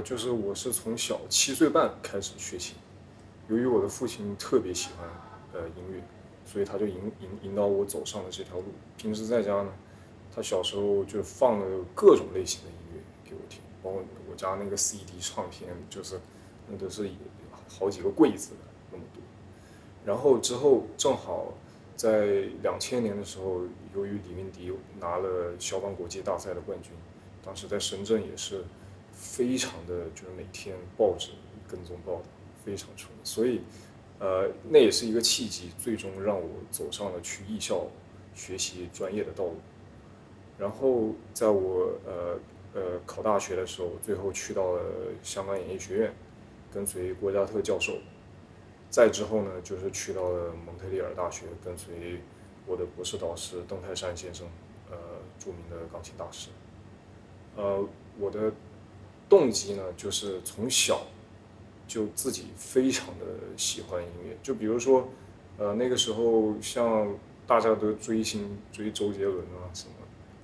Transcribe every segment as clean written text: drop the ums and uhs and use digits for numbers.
就是我是从小7岁半开始学琴，由于我的父亲特别喜欢音乐，所以他就引导我走上了这条路。平时在家呢，他小时候就放了各种类型的音乐给我听，包括我家那个 CD 唱片，就是那都是好几个柜子的那么多。然后之后正好在2000年的时候，由于李云迪拿了肖邦国际大赛的冠军，当时在深圳也是非常的，就是每天报纸跟踪报道，非常出名，所以那也是一个契机，最终让我走上了去艺校学习专业的道路。然后在我考大学的时候，最后去到了香港演艺学院，跟随郭家特教授。再之后呢，就是去到了蒙特利尔大学，跟随我的博士导师邓泰山先生，著名的钢琴大师。我的动机呢，就是从小就自己非常的喜欢音乐，就比如说，那个时候像大家都追星追周杰伦啊什么，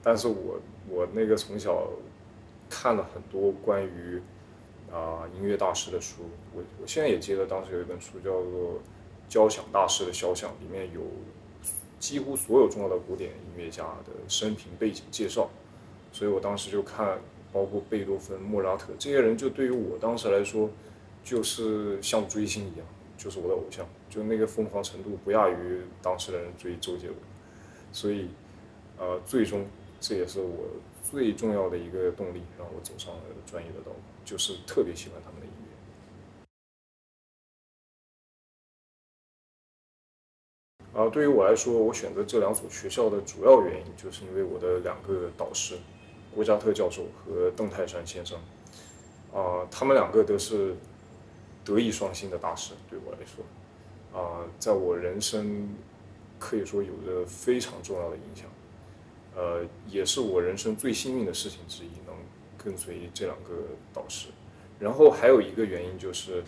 但是我那个从小看了很多关于音乐大师的书，我现在也记得当时有一本书叫做《交响大师的肖像》，里面有几乎所有重要的古典音乐家的生平背景介绍，所以我当时就看，包括贝多芬、莫扎特这些人，就对于我当时来说，就是像追星一样，就是我的偶像，就那个疯狂程度不亚于当时的人追周杰伦，所以最终这也是我最重要的一个动力，让我走上了专业的道路，就是特别喜欢他们的音乐。对于我来说，我选择这2所学校的主要原因，就是因为我的2个导师，郭家特教授和邓泰山先生，他们2个都是德艺双馨的大师，对我来说，在我人生可以说有着非常重要的影响，也是我人生最幸运的事情之一，能跟随这2个导师。然后还有一个原因就是，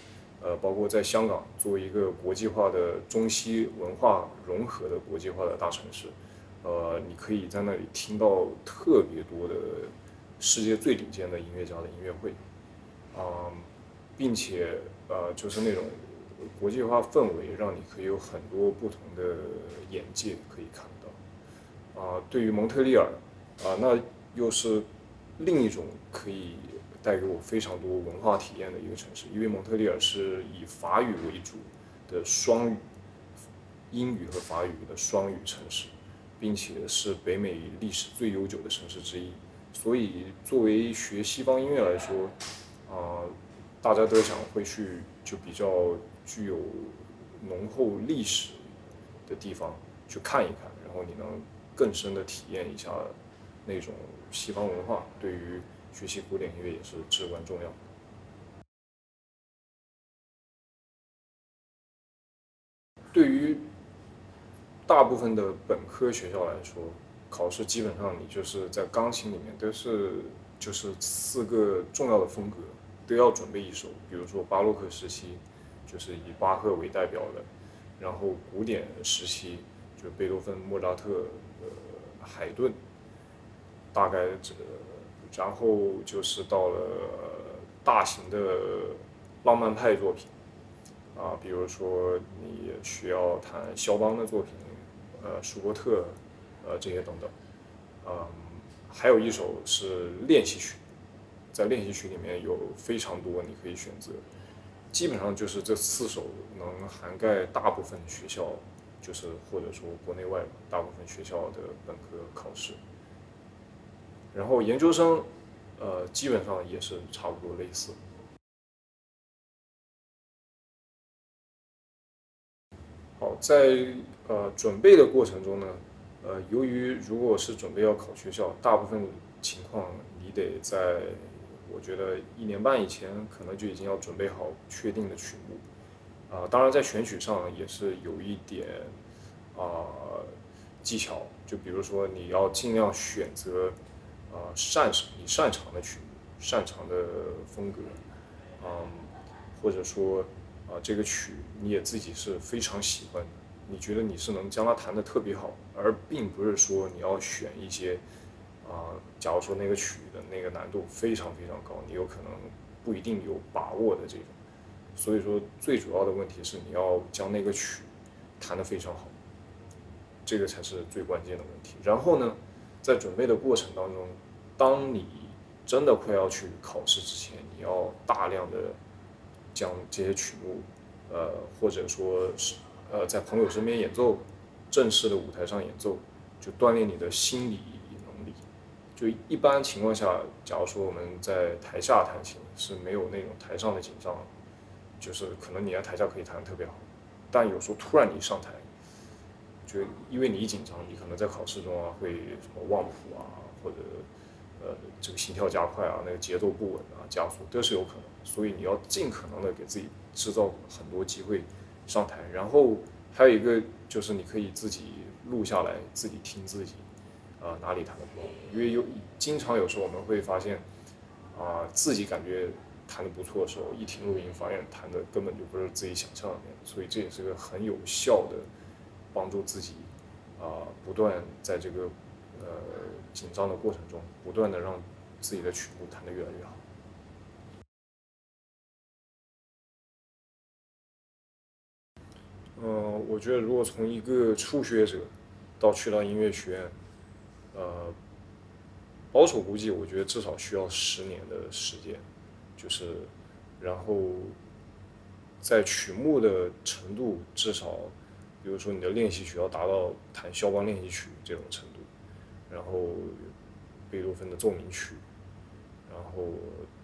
包括在香港作为一个国际化的中西文化融合的国际化的大城市，你可以在那里听到特别多的世界最顶尖的音乐家的音乐会，啊、并且就是那种国际化氛围，让你可以有很多不同的眼界可以看到。对于蒙特利尔，那又是另一种可以带给我非常多文化体验的一个城市，因为蒙特利尔是以法语为主的双语，英语和法语的双语城市，并且是北美历史最悠久的城市之一。所以，作为学西方音乐来说，大家都想会去就比较具有浓厚历史的地方去看一看，然后你能更深的体验一下那种西方文化，对于学习古典音乐也是至关重要。对于大部分的本科学校来说，考试基本上你就是在钢琴里面都是就是4个重要的风格都要准备一首，比如说巴洛克时期就是以巴赫为代表的，然后古典时期就贝多芬、莫扎特、海顿，大概然后就是到了大型的浪漫派作品比如说你需要弹肖邦的作品，舒伯特，这些等等，嗯，还有一首是练习曲，在练习曲里面有非常多你可以选择，基本上就是这4首能涵盖大部分学校，就是或者说国内外大部分学校的本科考试，然后研究生，基本上也是差不多类似。好，在准备的过程中呢，由于如果是准备要考学校，大部分情况你得在我觉得1年半以前可能就已经要准备好确定的曲目，当然在选曲上也是有一点技巧，就比如说你要尽量选择你擅长的曲目、擅长的风格，嗯，或者说这个曲你也自己是非常喜欢的，你觉得你是能将它弹得特别好，而并不是说你要选一些假如说那个曲的那个难度非常非常高，你有可能不一定有把握的这种。所以说，最主要的问题是你要将那个曲弹得非常好，这个才是最关键的问题。然后呢，在准备的过程当中，当你真的快要去考试之前，你要大量的将这些曲目，或者说是在朋友身边演奏，正式的舞台上演奏，就锻炼你的心理能力。就一般情况下，假如说我们在台下弹琴是没有那种台上的紧张，就是可能你在台下可以弹得特别好，但有时候突然你上台，就因为你一紧张，你可能在考试中啊会什么忘谱啊，或者这个心跳加快啊，那个节奏不稳啊，加速都是有可能。所以你要尽可能的给自己制造很多机会上台。然后还有一个就是你可以自己录下来，自己听自己哪里弹的不好，因为经常有时候我们会发现自己感觉弹的不错的时候，一听录音发现弹的根本就不是自己想象的那样，所以这也是个很有效的帮助自己不断在这个紧张的过程中，不断的让自己的曲目弹得越来越好。我觉得如果从一个初学者去到音乐学院，呃，保守估计，我觉得至少需要10年的时间，就是，然后在曲目的程度，至少，比如说你的练习曲要达到弹肖邦练习曲这种程度，然后贝多芬的奏鸣曲，然后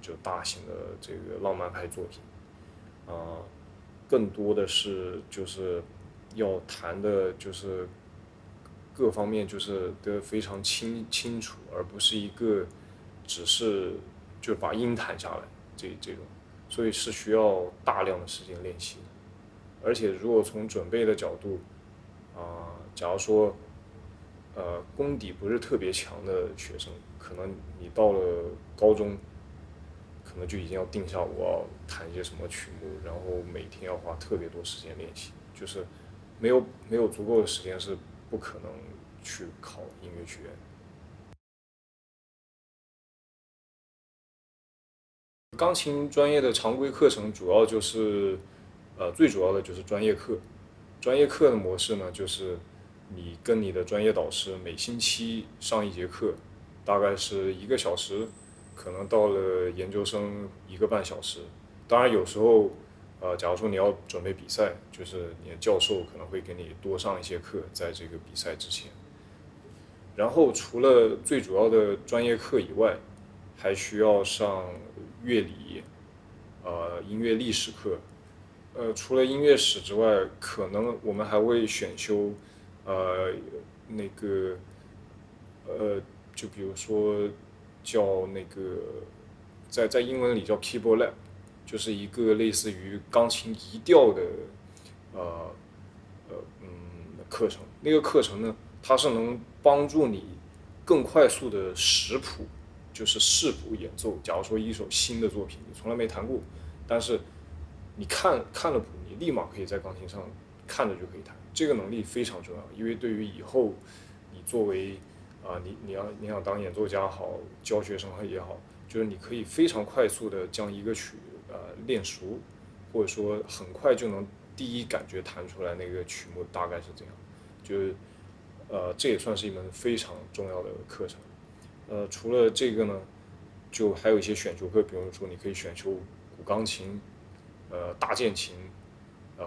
就大型的这个浪漫派作品，更多的是就是要弹的就是各方面就是都非常清楚，而不是一个只是就把音弹下来这种，所以是需要大量的时间练习的。而且如果从准备的角度假如说功底不是特别强的学生，可能你到了高中，可能就已经要定下我要弹一些什么曲目，然后每天要花特别多时间练习，就是没有足够的时间是不可能去考音乐学院。钢琴专业的常规课程主要就是最主要的就是专业课。专业课的模式呢，就是你跟你的专业导师每星期上一节课，大概是1个小时，可能到了研究生1个半小时。当然有时候，假如说你要准备比赛，就是你的教授可能会给你多上一些课，在这个比赛之前。然后除了最主要的专业课以外，还需要上乐理，音乐历史课。除了音乐史之外，可能我们还会选修，那个，就比如说叫那个，在英文里叫 keyboard lab，就是一个类似于钢琴移调的，呃课程。那个课程呢，它是能帮助你更快速的识谱，就是视谱演奏。假如说一首新的作品你从来没弹过，但是你看了谱，你立马可以在钢琴上看着就可以弹。这个能力非常重要，因为对于以后你作为你想当演奏家好，教学生也好，就是你可以非常快速的将一个曲练熟，或者说很快就能第一感觉弹出来那个曲目大概是怎样，就是这也算是一门非常重要的课程。除了这个呢，就还有一些选修课，比如说你可以选修古钢琴、大键琴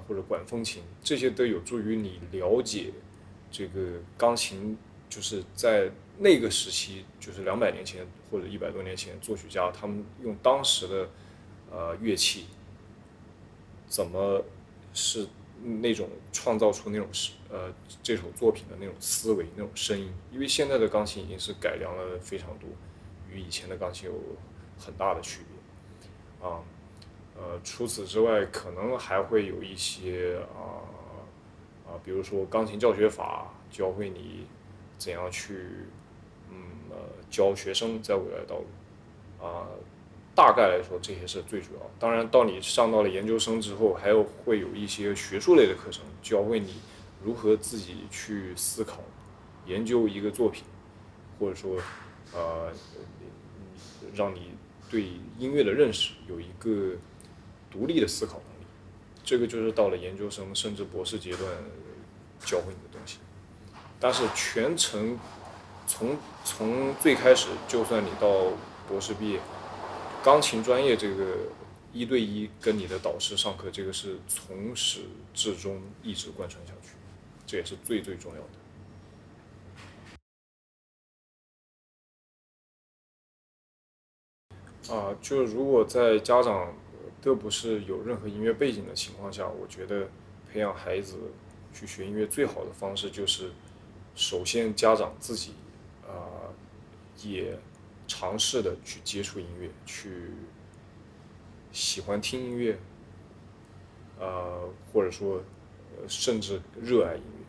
或者管风琴，这些都有助于你了解这个钢琴，就是在那个时期，就是200年前或者100多年前，作曲家他们用当时的乐器，怎么是那种创造出那种这首作品的那种思维、那种声音。因为现在的钢琴已经是改良了非常多，与以前的钢琴有很大的区别啊。除此之外，可能还会有一些比如说钢琴教学法，教会你怎样去教学生在未来道路大概来说，这些是最主要。当然，到你上到了研究生之后，会有一些学术类的课程，教会你如何自己去思考、研究一个作品，或者说，让你对音乐的认识有一个独立的思考能力。这个就是到了研究生甚至博士阶段教会你的东西。但是全程从最开始，就算你到博士毕业，钢琴专业这个一对一跟你的导师上课，这个是从始至终一直贯穿下去，这也是最最重要的。就是如果在家长都不是有任何音乐背景的情况下，我觉得培养孩子去学音乐最好的方式就是，首先家长自己也尝试的去接触音乐，去喜欢听音乐，或者说甚至热爱音乐。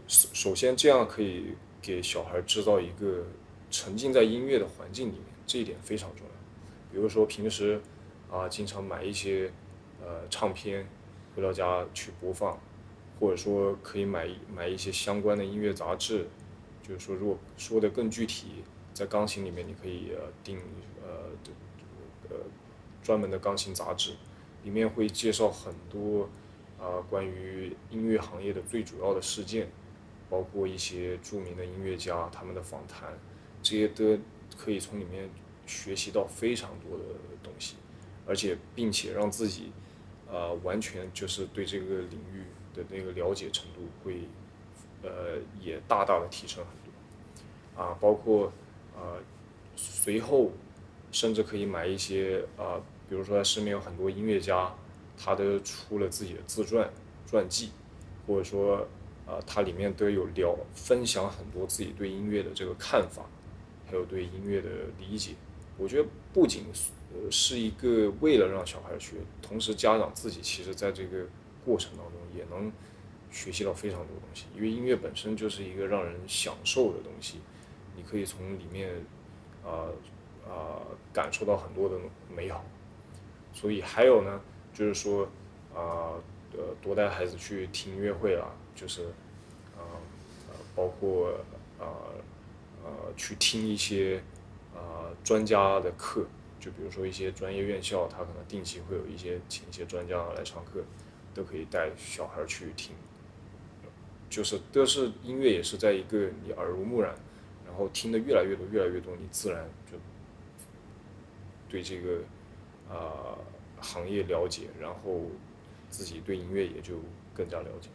首先这样可以给小孩制造一个沉浸在音乐的环境里面，这一点非常重要。比如说平时经常买一些唱片回到家去播放，或者说可以买一些相关的音乐杂志。就是说，如果说的更具体，在钢琴里面你可以订呃专门的钢琴杂志，里面会介绍很多关于音乐行业的最主要的事件，包括一些著名的音乐家他们的访谈，这些都可以从里面学习到非常多的东西，而且并且让自己完全就是对这个领域的那个了解程度会也大大的提升很多包括随后甚至可以买一些比如说市面有很多音乐家，他都出了自己的传记，或者说它里面都有分享很多自己对音乐的这个看法，还有对音乐的理解。我觉得不仅是一个为了让小孩学，同时家长自己其实在这个过程当中也能学习到非常多东西，因为音乐本身就是一个让人享受的东西，你可以从里面啊感受到很多的美好。所以还有呢，就是说多带孩子去听音乐会啊，就是包括呃去听一些专家的课，就比如说一些专业院校，他可能定期会有请一些专家来上课，都可以带小孩去听。就是都是音乐也是在一个你耳濡目染，然后听的越来越多越来越多，你自然就对这个行业了解，然后自己对音乐也就更加了解。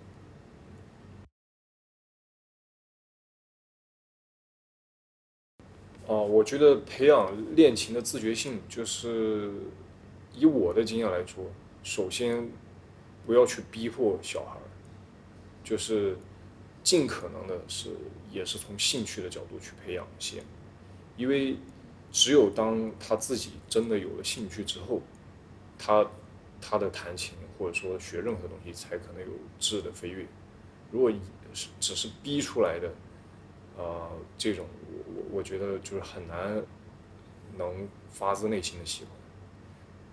我觉得培养练琴的自觉性，就是以我的经验来说，首先不要去逼迫小孩，就是尽可能的也是从兴趣的角度去培养先，因为只有当他自己真的有了兴趣之后，他他的弹琴或者说学任何东西才可能有质的飞跃。如果只是逼出来的，这种我觉得就是很难能发自内心的喜欢。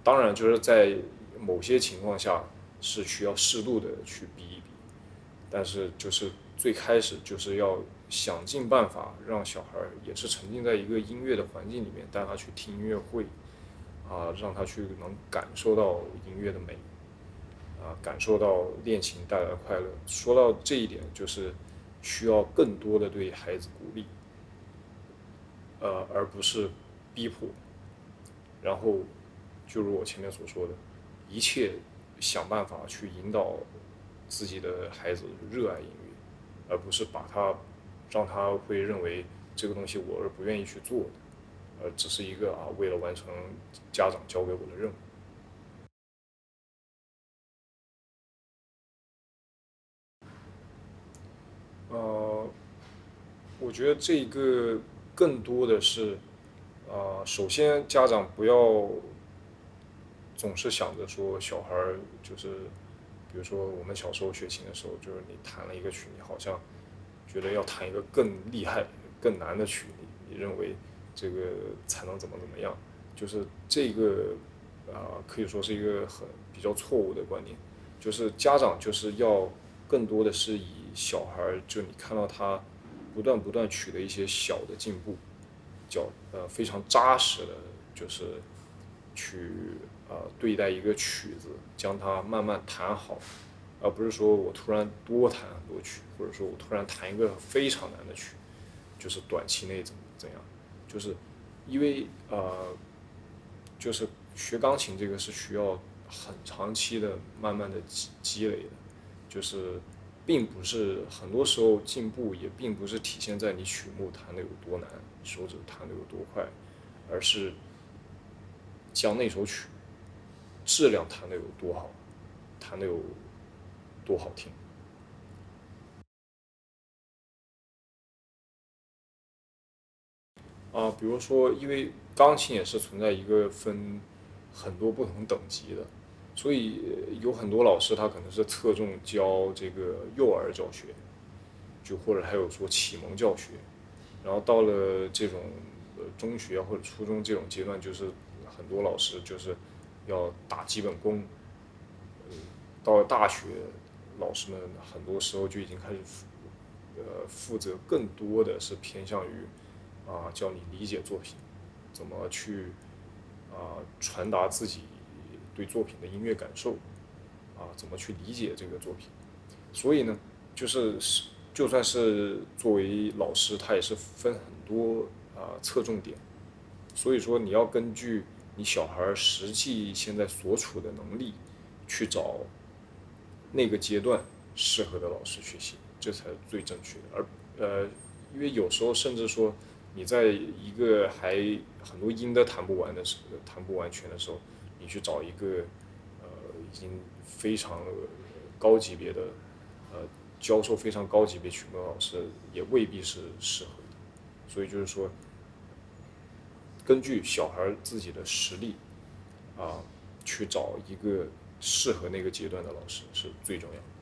当然，就是在某些情况下是需要适度的去逼一逼，但是就是最开始就是要想尽办法让小孩也是沉浸在一个音乐的环境里面，带他去听音乐会让他去能感受到音乐的美感受到练琴带来的快乐。说到这一点，就是需要更多的对孩子鼓励，而不是逼迫。然后，就如我前面所说的，一切想办法去引导自己的孩子热爱音乐，而不是让他会认为这个东西我是不愿意去做的，而只是一个为了完成家长交给我的任务。呃，我觉得这个更多的是，首先家长不要总是想着说小孩就是，比如说我们小时候学琴的时候，就是你弹了一个曲，你好像觉得要弹一个更厉害、更难的曲，你认为这个才能怎么样，就是这个可以说是一个比较错误的观念，就是家长就是要更多的是以小孩就你看到他不断取得一些小的进步，非常扎实的就是去对待一个曲子，将它慢慢弹好，而不是说我突然多弹很多曲，或者说我突然弹一个非常难的曲，就是短期内怎样，就是因为就是学钢琴这个是需要很长期的慢慢的积累的，就是并不是很多时候进步也并不是体现在你曲目弹的有多难，手指弹的有多快，而是将那首曲质量弹的有多好，弹的有多好听。比如说，因为钢琴也是存在一个分很多不同等级的，所以有很多老师他可能是侧重教这个幼儿教学，就或者还有说启蒙教学，然后到了这种中学或者初中这种阶段，就是很多老师就是要打基本功，到了大学，老师们很多时候就已经开始负责更多的是偏向于教你理解作品，怎么去传达自己对作品的音乐感受，怎么去理解这个作品。所以呢，就是就算是作为老师，他也是分很多侧重点。所以说你要根据你小孩实际现在所处的能力，去找那个阶段适合的老师学习，这才是最正确的。因为有时候甚至说你在一个还很多音都弹不完全的时候，你去找一个已经非常高级别的教授非常高级别曲目的老师，也未必是适合的。所以就是说，根据小孩自己的实力去找一个适合那个阶段的老师是最重要的。